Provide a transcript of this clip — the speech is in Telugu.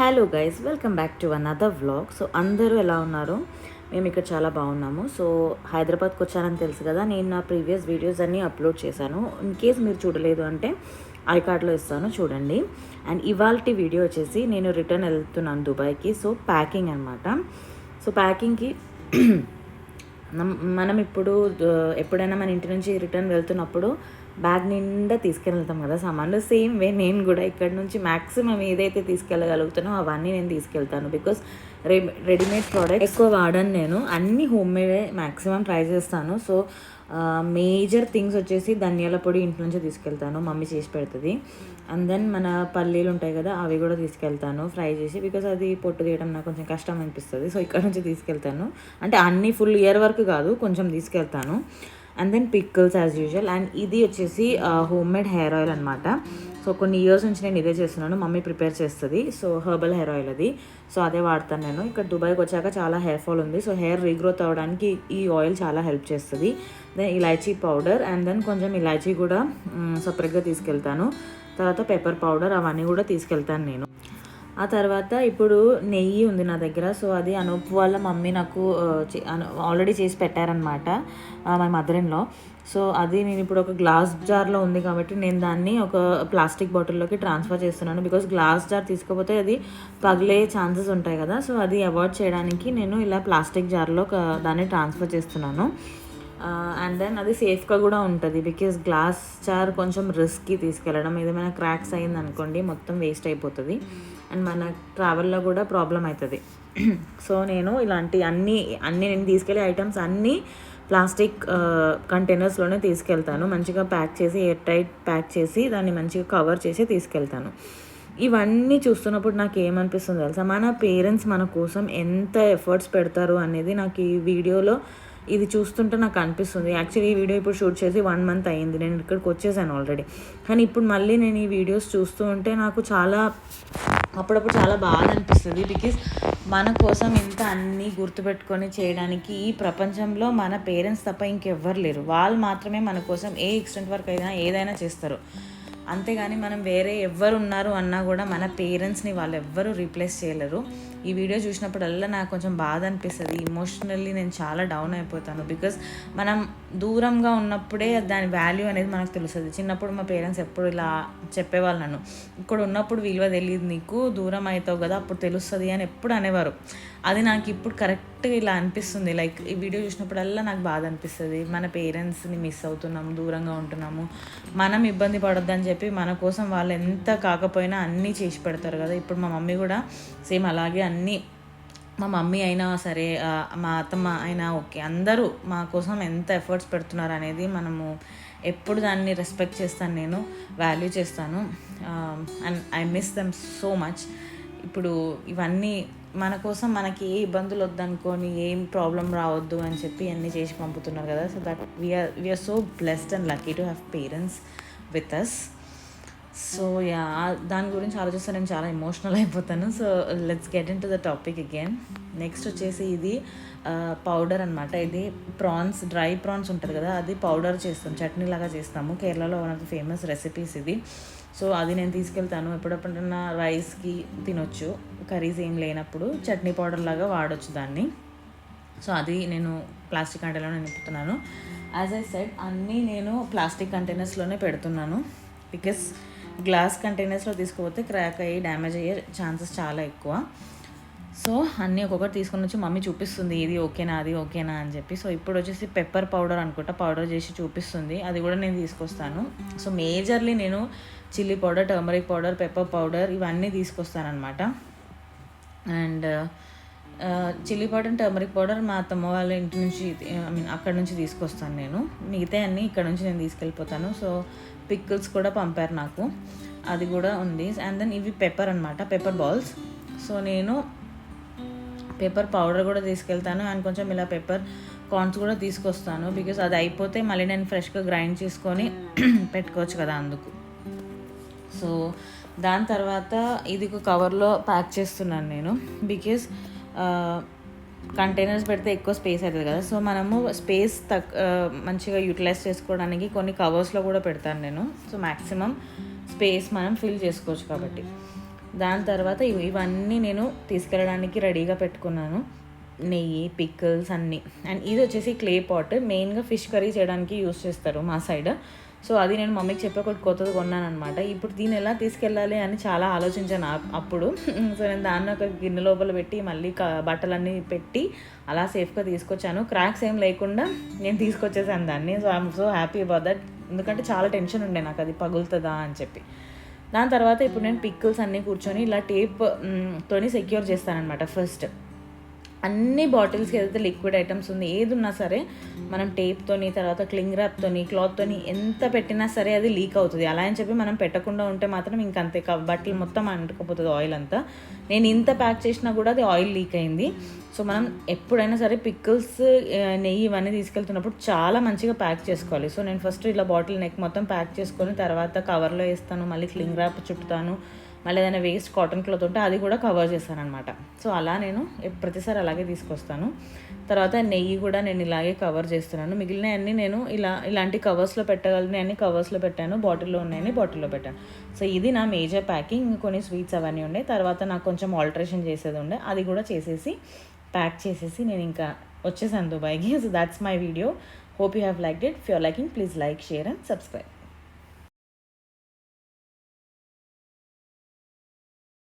Hello guys, welcome back to another vlog. So అందరూ ఎలా ఉన్నారు? మేము ఇక్కడ చాలా బాగున్నాము. సో హైదరాబాద్కి వచ్చానని తెలుసు కదా, నేను నా ప్రీవియస్ వీడియోస్ అన్నీ అప్లోడ్ చేశాను. ఇన్ కేస్ మీరు చూడలేదు అంటే ఐకార్డ్లో ఇస్తాను, చూడండి. అండ్ ఇవాల్టి వీడియో వచ్చేసి నేను రిటర్న్ వెళ్తున్నాను దుబాయ్కి. సో ప్యాకింగ్ అనమాట. సో ప్యాకింగ్కి మనం ఇప్పుడు ఎప్పుడైనా మన ఇంటి నుంచి రిటర్న్ వెళ్తున్నప్పుడు బ్యాగ్ నిండా తీసుకెళ్తాం కదా సామాన్లు. సేమ్ వే నేను కూడా ఇక్కడ నుంచి మ్యాక్సిమం ఏదైతే తీసుకెళ్ళగలుగుతానో అవన్నీ నేను తీసుకెళ్తాను. బికాస్ రెడీమేడ్ ప్రోడక్ట్స్ ఎక్కువ వాడను నేను, అన్నీ హోమ్ మేడే మ్యాక్సిమం ట్రై చేస్తాను. సో మేజర్ థింగ్స్ వచ్చేసి ధనియాల పొడి ఇంటి నుంచి తీసుకెళ్తాను, మమ్మీ చేసి పెడుతుంది. అండ్ దెన్ మన పల్లీలు ఉంటాయి కదా, అవి కూడా తీసుకెళ్తాను ఫ్రై చేసి. బికాస్ అది పొట్టు తీయడం నాకు కొంచెం కష్టం అనిపిస్తుంది. సో ఇక్కడ నుంచి తీసుకెళ్తాను, అంటే అన్ని ఫుల్ ఇయర్ వరకు కాదు, కొంచెం తీసుకెళ్తాను. And then pickles as usual. And ఇది వచ్చేసి హోమ్ మేడ్ హెయిర్ ఆయిల్ అనమాట. సో కొన్ని ఇయర్స్ నుంచి నేను ఇదే చేస్తున్నాను, మమ్మీ ప్రిపేర్ చేస్తుంది. సో హెర్బల్ హెయిర్ ఆయిల్ అది. సో అదే వాడతాను నేను. ఇక్కడ దుబాయ్కి వచ్చాక చాలా హెయిర్ ఫాల్ ఉంది. సో హెయిర్ రీగ్రోత్ అవ్వడానికి ఈ ఆయిల్ చాలా హెల్ప్ చేస్తుంది. దెన్ ఇలాచీ పౌడర్, అండ్ దెన్ కొంచెం ఇలాచీ కూడా సపరేట్గా తీసుకెళ్తాను. తర్వాత పెప్పర్ పౌడర్, అవన్నీ కూడా తీసుకెళ్తాను నేను. ఆ తర్వాత ఇప్పుడు నెయ్యి ఉంది నా దగ్గర. సో అది అనూప్ వాళ్ళ మమ్మీ నాకు ఆల్రెడీ చేసి పెట్టారనమాట, my mother in law. So అది నేను ఇప్పుడు ఒక గ్లాస్ జార్లో ఉంది కాబట్టి నేను దాన్ని ఒక ప్లాస్టిక్ బాటిల్లోకి ట్రాన్స్ఫర్ చేస్తున్నాను. బికాస్ గ్లాస్ జార్ తీసుకపోతే అది పగిలే ఛాన్సెస్ ఉంటాయి కదా. సో అది అవాయిడ్ చేయడానికి నేను ఇలా ప్లాస్టిక్ జార్లో దాన్ని ట్రాన్స్ఫర్ చేస్తున్నాను. అండ్ దెన్ అది సేఫ్గా కూడా ఉంటుంది. బికాస్ గ్లాస్ జార్ కొంచెం రిస్క్కి తీసుకెళ్ళడం, ఏదైనా క్రాక్స్ అయింది అనుకోండి మొత్తం వేస్ట్ అయిపోతుంది అండ్ మన ట్రావెల్లో కూడా ప్రాబ్లం అవుతుంది. సో నేను ఇలాంటి అన్నీ నేను తీసుకెళ్ళే ఐటమ్స్ అన్నీ ప్లాస్టిక్ కంటైనర్స్లోనే తీసుకెళ్తాను. మంచిగా ప్యాక్ చేసి, ఎయిర్ టైట్ ప్యాక్ చేసి దాన్ని మంచిగా కవర్ చేసి తీసుకెళ్తాను. ఇవన్నీ చూస్తున్నప్పుడు నాకు ఏమనిపిస్తుంది తెలుసా, మన పేరెంట్స్ మన కోసం ఎంత ఎఫర్ట్స్ పెడతారు అనేది నాకు ఈ వీడియోలో ఇది చూస్తుంటే నాకు అనిపిస్తుంది. యాక్చువల్లీ ఈ వీడియో ఇప్పుడు షూట్ చేసి 1 month అయ్యింది, నేను ఇక్కడికి వచ్చేసాను ఆల్రెడీ. కానీ ఇప్పుడు మళ్ళీ నేను ఈ వీడియోస్ చూస్తూ ఉంటే నాకు అప్పుడప్పుడు చాలా బాధ అనిపిస్తుంది. బికాస్ మన కోసం ఇంత అన్నీ గుర్తుపెట్టుకొని చేయడానికి ఈ ప్రపంచంలో మన పేరెంట్స్ తప్ప ఇంకెవ్వరు లేరు. వాళ్ళు మాత్రమే మన కోసం ఏ ఎక్స్టెంట్ వరకు అయినా ఏదైనా చేస్తారు. అంతేగాని మనం వేరే ఎవ్వరు ఉన్నారు అన్నా కూడా మన పేరెంట్స్ని వాళ్ళు ఎవ్వరూ రీప్లేస్ చేయలేరు. ఈ వీడియో చూసినప్పుడల్లా నాకు కొంచెం బాధ అనిపిస్తుంది. ఇమోషనల్లీ నేను చాలా డౌన్ అయిపోతాను. బికాస్ మనం దూరంగా ఉన్నప్పుడే దాని వాల్యూ అనేది మనకు తెలుస్తుంది. చిన్నప్పుడు మా పేరెంట్స్ ఎప్పుడు ఇలా చెప్పేవాళ్ళు, నన్ను ఇక్కడ ఉన్నప్పుడు విలువ తెలియదు నీకు, దూరం అవుతావు కదా అప్పుడు తెలుస్తుంది అని ఎప్పుడు అనేవారు. అది నాకు ఇప్పుడు కరెక్ట్గా ఇలా అనిపిస్తుంది. లైక్ ఈ వీడియో చూసినప్పుడల్లా నాకు బాధ అనిపిస్తుంది. మన పేరెంట్స్ని మిస్ అవుతున్నాము, దూరంగా ఉంటున్నాము. మనం ఇబ్బంది పడొద్దని చెప్పి మన కోసం వాళ్ళు ఎంత కాకపోయినా అన్నీ చేసి పెడతారు కదా. ఇప్పుడు మా మమ్మీ కూడా సేమ్ అలాగే అన్నీ, మా మమ్మీ అయినా సరే, మా అత్తమ్మ అయినా ఓకే, అందరూ మా కోసం ఎంత ఎఫర్ట్స్ పెడుతున్నారు అనేది మనము ఎప్పుడు దాన్ని రెస్పెక్ట్ చేస్తాను, నేను వాల్యూ చేస్తాను. And I miss them so much. ఇప్పుడు ఇవన్నీ మన కోసం మనకి ఏ ఇబ్బందులు వద్దనుకొని, ఏం ప్రాబ్లం రావద్దు అని చెప్పి అన్నీ చేసి పంపుతున్నారు కదా. So that we are so blessed and lucky to have parents with us. So yeah, దాని గురించి ఆలోచిస్తే నేను చాలా ఎమోషనల్ అయిపోతాను. So let's get in to the topic again. Next వచ్చేసి ఇది పౌడర్ అనమాట. ఇది ప్రాన్స్, డ్రై ప్రాన్స్ ఉంటుంది కదా, అది పౌడర్ చేస్తాం, చట్నీ లాగా చేస్తాము. కేరళలో one of the famous recipes ఇది. సో అది నేను తీసుకెళ్తాను. ఎప్పుడెప్పుడన్నా రైస్కి తినొచ్చు, కర్రీస్ ఏం లేనప్పుడు చట్నీ పౌడర్ లాగా వాడచ్చు దాన్ని. సో అది నేను ప్లాస్టిక్ కంటైనర్లో నింపుతున్నాను. యాజ్ ఐ సెడ్, అన్నీ నేను ప్లాస్టిక్ కంటైనర్స్లోనే పెడుతున్నాను. బికాస్ గ్లాస్ కంటైనర్స్లో తీసుకుపోతే క్రాక్ అయ్యి డ్యామేజ్ అయ్యే ఛాన్సెస్ చాలా ఎక్కువ. సో అన్నీ ఒక్కొక్కటి తీసుకొని వచ్చి మమ్మీ చూపిస్తుంది, ఇది ఓకేనా అది ఓకేనా అని చెప్పి. సో ఇప్పుడు వచ్చేసి పెప్పర్ పౌడర్ అనుకుంటా, పౌడర్ చేసి చూపిస్తుంది, అది కూడా నేను తీసుకొస్తాను. సో మేజర్లీ నేను chilli powder, turmeric powder, pepper powder ఇవన్నీ తీసుకొస్తానమాట. And chilli powder, turmeric powder మా అత్తమ్మ వాళ్ళ ఇంటి నుంచి, అక్కడ నుంచి తీసుకొస్తాను నేను. మిగతా అన్నీ ఇక్కడ నుంచి నేను తీసుకెళ్ళిపోతాను. సో పికిల్స్ కూడా పంపారు నాకు, అది కూడా ఉంది. అండ్ దెన్ ఇవి పెప్పర్ అనమాట, పెప్పర్ బాల్స్. సో నేను పెప్పర్ పౌడర్ కూడా తీసుకెళ్తాను. అండ్ కొంచెం ఇలా పెప్పర్ కార్న్స్ కూడా తీసుకొస్తాను. బికాస్ అది అయిపోతే మళ్ళీ నేను ఫ్రెష్గా గ్రైండ్ చేసుకొని పెట్టుకోవచ్చు కదా, అందుకు. సో దాని తర్వాత ఇది ఒక కవర్లో ప్యాక్ చేస్తున్నాను నేను. బికాస్ కంటైనర్స్ పెడితే ఎక్కువ స్పేస్ అవుతుంది కదా. సో మనము స్పేస్ మంచిగా యూటిలైజ్ చేసుకోవడానికి కొన్ని కవర్స్లో కూడా పెడతాను నేను. సో మ్యాక్సిమం స్పేస్ మనం ఫిల్ చేసుకోవచ్చు కాబట్టి. దాని తర్వాత ఇవన్నీ నేను తీసుకెళ్ళడానికి రెడీగా పెట్టుకున్నాను. నెయ్యి, పికిల్స్ అన్నీ. అండ్ ఇది వచ్చేసి క్లే పాట్, మెయిన్గా ఫిష్ కర్రీ చేయడానికి యూస్ చేస్తారు మా సైడ్. సో అది నేను మమ్మీకి చెప్పి ఒకటి కొత్తది కొన్నాను అనమాట. ఇప్పుడు దీన్ని ఎలా తీసుకెళ్ళాలి అని చాలా ఆలోచించాను అప్పుడు. సో నేను దాన్ని ఒక గిన్నె లోపల పెట్టి మళ్ళీ బట్టలన్నీ పెట్టి అలా సేఫ్గా తీసుకొచ్చాను. క్రాక్స్ ఏం లేకుండా నేను తీసుకొచ్చేసాను దాన్ని. So I'm so happy about that. ఎందుకంటే చాలా టెన్షన్ ఉండే నాకు అది పగులుతుందా అని చెప్పి. దాని తర్వాత ఇప్పుడు నేను పికిల్స్ అన్నీ కూర్చొని ఇలా టేప్ తోని సెక్యూర్ చేస్తానమాట. ఫస్ట్ అన్ని బాటిల్స్కి ఏదైతే లిక్విడ్ ఐటమ్స్ ఉంది ఏది ఉన్నా సరే మనం టేప్తోని, తర్వాత క్లింగ్ ర్యాప్తోని, క్లాత్తోని ఎంత పెట్టినా సరే అది లీక్ అవుతుంది. అలా అని చెప్పి మనం పెట్టకుండా ఉంటే మాత్రం ఇంకంతే, బట్టలు మొత్తం అంటుకపోతుంది ఆయిల్ అంతా. నేను ఇంత ప్యాక్ చేసినా కూడా అది ఆయిల్ లీక్ అయింది. సో మనం ఎప్పుడైనా సరే పికిల్స్, నెయ్యి ఇవన్నీ తీసుకెళ్తున్నప్పుడు చాలా మంచిగా ప్యాక్ చేసుకోవాలి. సో నేను ఫస్ట్ ఇలా బాటిల్ నెక్ మొత్తం ప్యాక్ చేసుకొని తర్వాత కవర్లో వేస్తాను, మళ్ళీ క్లింగ్ ర్యాప్ చుట్టుతాను, మళ్ళీ ఏదైనా వేస్ట్ కాటన్ క్లాత్ ఉంటే అది కూడా కవర్ చేస్తాను అనమాట. సో అలా నేను ప్రతిసారి అలాగే తీసుకొస్తాను. తర్వాత నెయ్యి కూడా నేను ఇలాగే కవర్ చేస్తున్నాను. మిగిలినవన్నీ నేను ఇలాంటి కవర్స్లో పెట్టగలను అన్ని కవర్స్లో పెట్టాను, బాటిల్లో ఉన్నాయని బాటిల్లో పెట్టాను. సో ఇది నా మేజర్ ప్యాకింగ్. కొన్ని స్వీట్స్ అవన్నీ ఉండే, తర్వాత నాకు కొంచెం ఆల్టరేషన్ చేసేది ఉండే, అది కూడా చేసేసి ప్యాక్ చేసేసి నేను ఇంకా వచ్చేసాను దుబాయ్కి. So that's my video. Hope you have liked it. If you are liking, please like, share and subscribe.